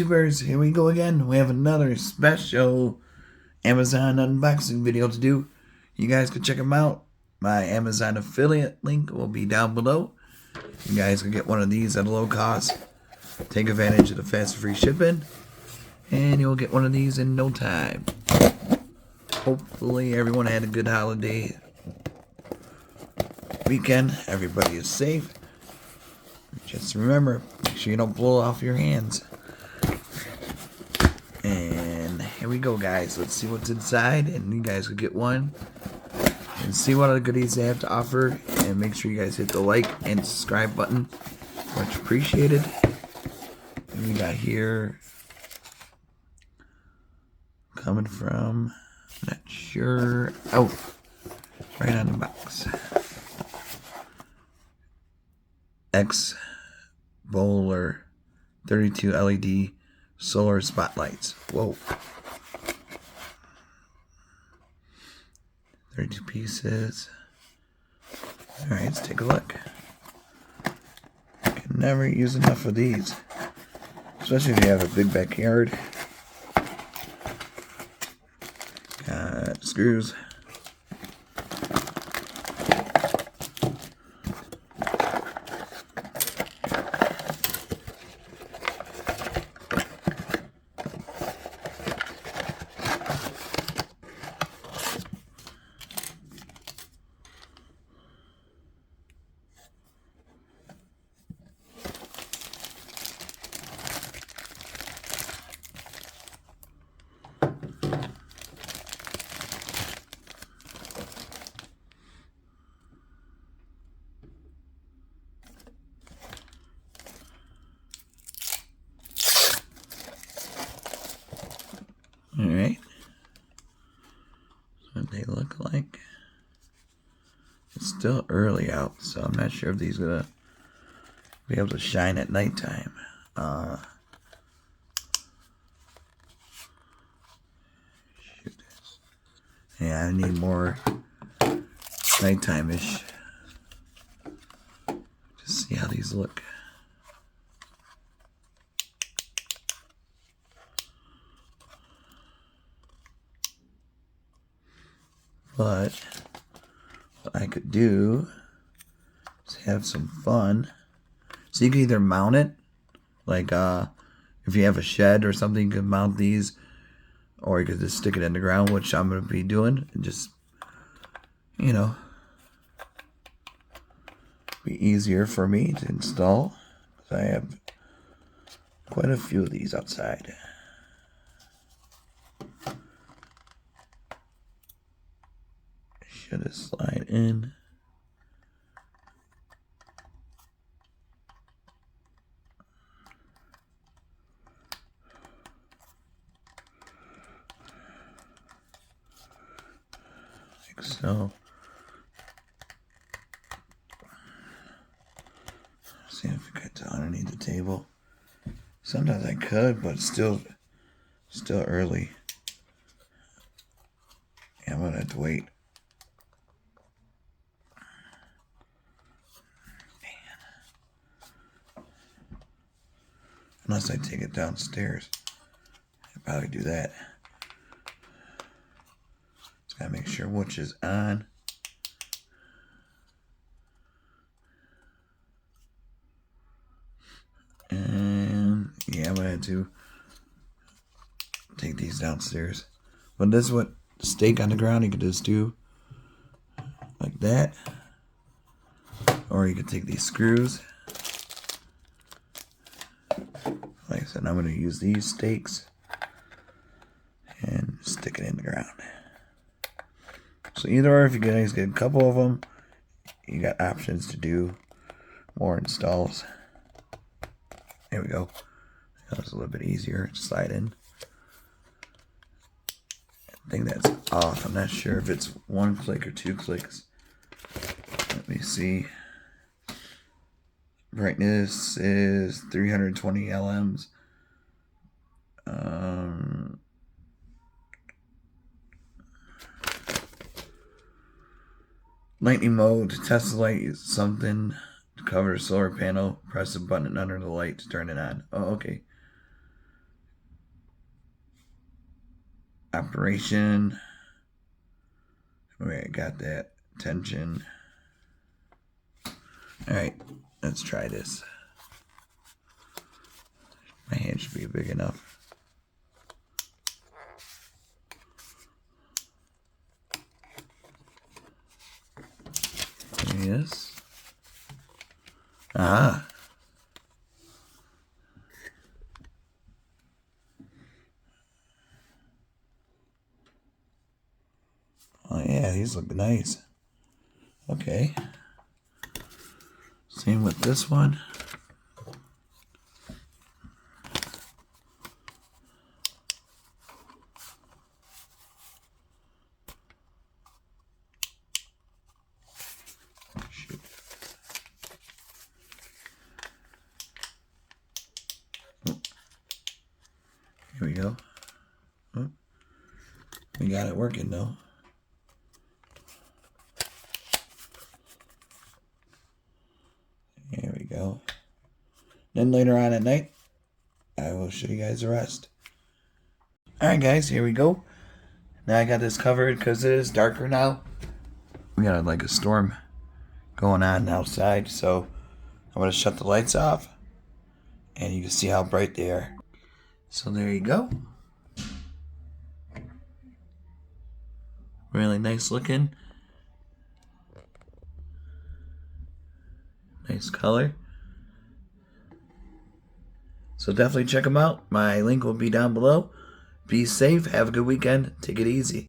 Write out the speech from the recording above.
YouTubers, here we go again. We have another special Amazon unboxing video to do. You guys can check them out. My Amazon affiliate link will be down below. You guys can get one of these at a low cost. Take advantage of the fast free shipping. And you'll get one of these in no time. Hopefully everyone had a good holiday weekend. Everybody is safe. Just remember, make sure you don't blow off your hands. And here we go, guys. Let's see what's inside, and you guys will get one and see what other goodies they have to offer. And make sure you guys hit the like and subscribe button. Much appreciated. And we got here coming from, not sure. Oh, right on the box. Xibolar 32 LED solar spotlights. Whoa. 32 pieces. Alright, let's take a look. Can never use enough of these. Especially if you have a big backyard. Got screws. Alright. That's what they look like. It's still early out, so I'm not sure if these are gonna be able to shine at nighttime. Shoot. Yeah, I need more nighttime-ish. Just see how these look. But what I could do is have some fun. So you can either mount it, like if you have a shed or something, you can mount these, or you could just stick it in the ground, which I'm going to be doing, and just, you know, be easier for me to install, because I have quite a few of these outside. Should it slide in? Like so. See if we get underneath the table. Sometimes I could, but it's still early. Yeah, I'm gonna have to wait. Unless I take it downstairs. I'll probably do that. Just gotta make sure which is on. And yeah, I'm gonna have to take these downstairs. But this is what stake on the ground you could just do like that. Or you could take these screws. Like I said, I'm going to use these stakes and stick it in the ground. So either or, if you guys get a couple of them, you got options to do more installs. There we go. That was a little bit easier to slide in. I think that's off. I'm not sure if it's 1 click or 2 clicks. Let me see. Brightness is 320 LMs. Lightning mode. Test the light. Use something to cover a solar panel. Press a button under the light to turn it on. Oh, okay. operation. Where I got that tension. Alright, let's try this. My hand should be big enough. Yes. Ah. Oh yeah, these look nice. Okay. Same with this one. Shoot. Here we go. Oh. We got it working though. Here we go. Then later on at night, I will show you guys the rest. Alright guys, here we go. Now I got this covered because it is darker now. We got like a storm going on outside, so I'm going to shut the lights off and you can see how bright they are. So there you go. Really nice looking. Nice color. So definitely check them out. My link will be down below. Be safe. Have a good weekend. Take it easy.